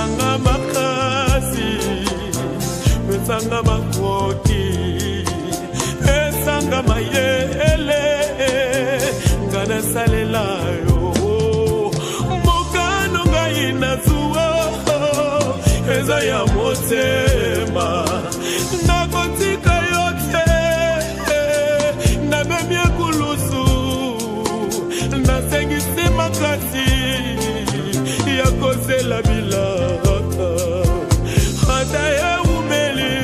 Sanga makasi, sanga makoki, sanga mayele, ngana salela yo. Mokano ngaina zuwa, eza ya motema. Nakotika yote, nabemye kulusu, nasengise makasi, ya kose la bilaka. Hadaya umeli,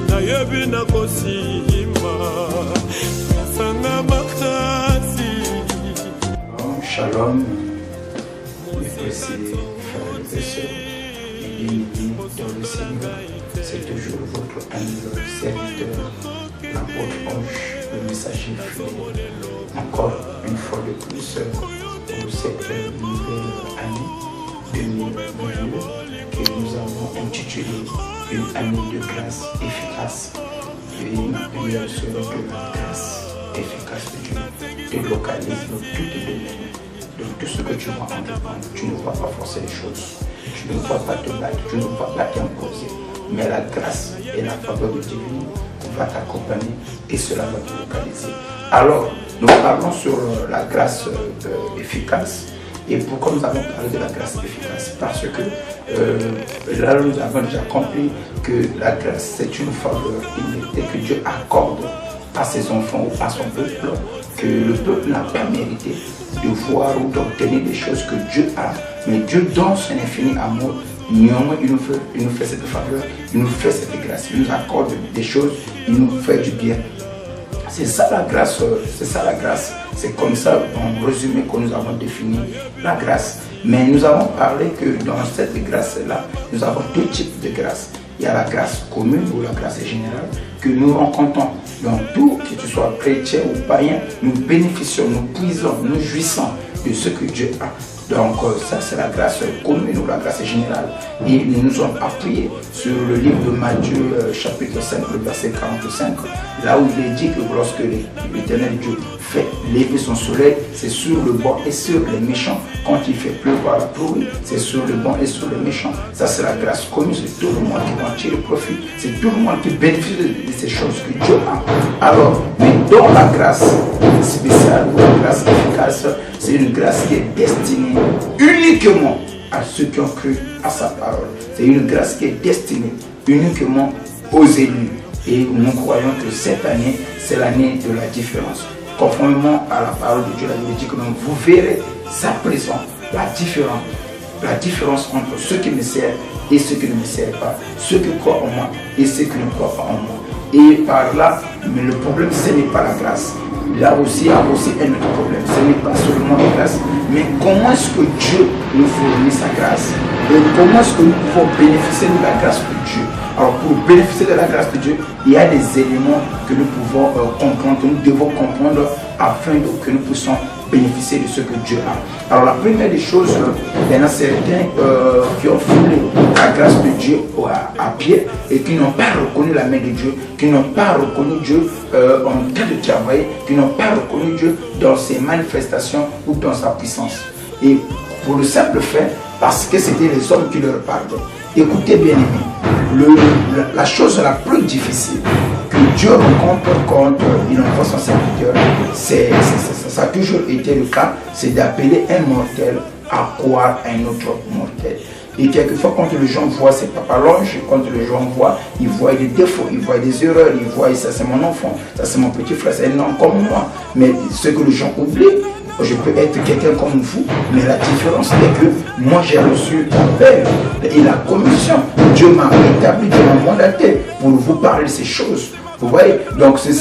na yebi na kosima, sanga makasi. Shalom, les précieux frères et sœurs, et bien-aimés dans le Seigneur, c'est toujours votre humble serviteur, l'apôtre Ange, le messager fidèle. Encore une fois de plus, pour cette nouvelle année 2022 que nous avons intitulée une année de grâce efficace. Et ma prière serait que la grâce efficace de Dieu te localise dans tous tes domaines. Donc tout ce que tu vas entreprendre, tu ne vas pas forcer les choses, tu ne vas pas te battre, tu ne vas pas t'imposer, mais la grâce et la faveur de Dieu va t'accompagner et cela va te localiser. Alors, nous parlons sur la grâce efficace. Et pourquoi nous avons parlé de la grâce efficace? Parce que là, nous avons déjà compris que la grâce, c'est une faveur illimitée que Dieu accorde à ses enfants ou à son peuple, que le peuple n'a pas mérité de voir ou d'obtenir des choses que Dieu a. Mais Dieu, dans son infini amour, néanmoins, il nous fait cette faveur, il nous fait cette grâce, il nous accorde des choses, il nous fait du bien. C'est ça la grâce, c'est ça la grâce. C'est comme ça, en résumé, que nous avons défini la grâce. Mais nous avons parlé que dans cette grâce-là, nous avons deux types de grâce. Il y a la grâce commune ou la grâce générale que nous rencontrons dans tout, que tu sois chrétien ou païen, nous bénéficions, nous puisons, nous jouissons de ce que Dieu a. Donc ça c'est la grâce commune ou la grâce générale. Et nous nous sommes appuyés sur le livre de Matthieu chapitre 5, le verset 45, là où il est dit que lorsque l'Éternel Dieu fait lever son soleil, c'est sur le bon et sur les méchants. Quand il fait pleuvoir la pluie, c'est sur le bon et sur les méchants. Ça c'est la grâce commune, c'est tout le monde qui en tire profit. C'est tout le monde qui bénéficie de ces choses que Dieu a. Alors, mais dans la grâce spéciale ou la grâce efficace, c'est une grâce qui est destinée uniquement à ceux qui ont cru à sa parole. C'est une grâce qui est destinée uniquement aux élus. Et nous croyons que cette année, c'est l'année de la différence. Conformément à la parole de Dieu, la Bible dit que vous verrez sa présence, la différence entre ceux qui me servent et ceux qui ne me servent pas, ceux qui croient en moi et ceux qui ne croient pas en moi. Et par là, mais le problème, ce n'est pas la grâce. Là aussi, il y a aussi un autre problème. Ce n'est pas seulement la grâce, mais comment est-ce que Dieu nous fournit sa grâce? Et comment est-ce que nous pouvons bénéficier de la grâce de Dieu? Alors, pour bénéficier de la grâce de Dieu, il y a des éléments que nous pouvons comprendre, que nous devons comprendre afin que nous puissions bénéficier de ce que Dieu a. Alors, la première des choses, il y en a certains qui ont foulé la grâce de Dieu à pied et qui n'ont pas reconnu la main de Dieu, qui n'ont pas reconnu Dieu en train de travailler, qui n'ont pas reconnu Dieu dans ses manifestations ou dans sa puissance. Et pour le simple fait, parce que c'était les hommes qui leur parlent. Écoutez bien aimé, la chose la plus difficile que Dieu rencontre quand il envoie son serviteur, ça a toujours été le cas, c'est d'appeler un mortel à croire un autre mortel. Et quelquefois, quand les gens voient ses papalonges, quand les gens voient, ils voient des défauts, ils voient des erreurs, ils voient ça c'est mon enfant, ça c'est mon petit frère, c'est un homme comme moi. Mais ce que les gens oublient, je peux être quelqu'un comme vous, mais la différence est que moi j'ai reçu l'appel et la commission. Dieu m'a établi, Dieu m'a mandaté pour vous parler de ces choses. Vous voyez, donc c'est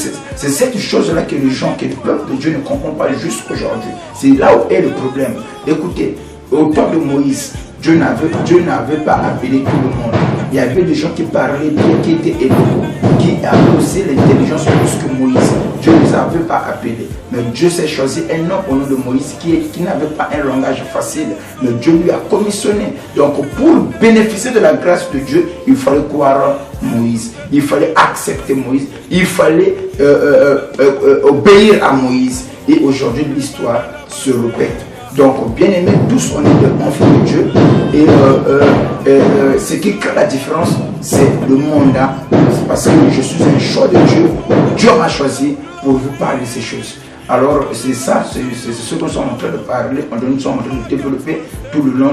cette chose-là que les gens, que le peuple de Dieu ne comprend pas jusqu'aujourd'hui. C'est là où est le problème. Écoutez, au temps de Moïse, Dieu n'avait pas appelé tout le monde. Il y avait des gens qui parlaient bien, qui étaient éloquents, qui avaient aussi l'intelligence plus que Moïse. Dieu ne les avait pas appelés. Mais Dieu s'est choisi un homme au nom de Moïse qui n'avait pas un langage facile. Mais Dieu lui a commissionné. Donc pour bénéficier de la grâce de Dieu, il fallait croire Moïse. Il fallait accepter Moïse. Il fallait obéir à Moïse. Et aujourd'hui, l'histoire se répète. Donc, bien aimés, tous on est des enfants de Dieu Ce qui crée la différence, c'est le mandat. C'est parce que je suis un choix de Dieu. Dieu m'a choisi pour vous parler de ces choses. Alors c'est ça, c'est ce que nous sommes en train de parler, nous sommes en train de développer tout le long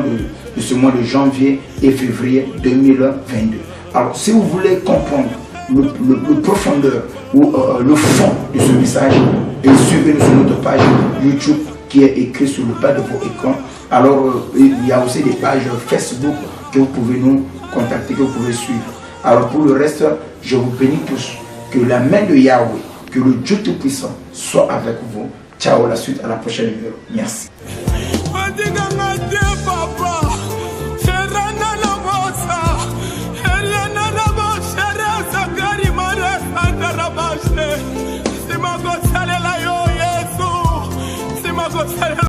de ce mois de janvier et février 2022. Alors si vous voulez comprendre le profondeur ou le fond de ce message, et suivez-nous sur notre page YouTube qui est écrite sur le bas de vos écrans. Alors il y a aussi des pages Facebook que vous pouvez nous contacter, que vous pouvez suivre. Alors pour le reste, je vous bénis tous. Que la main de Yahweh, que le Dieu Tout-Puissant soit avec vous. Ciao, la suite à la prochaine numéro. Merci.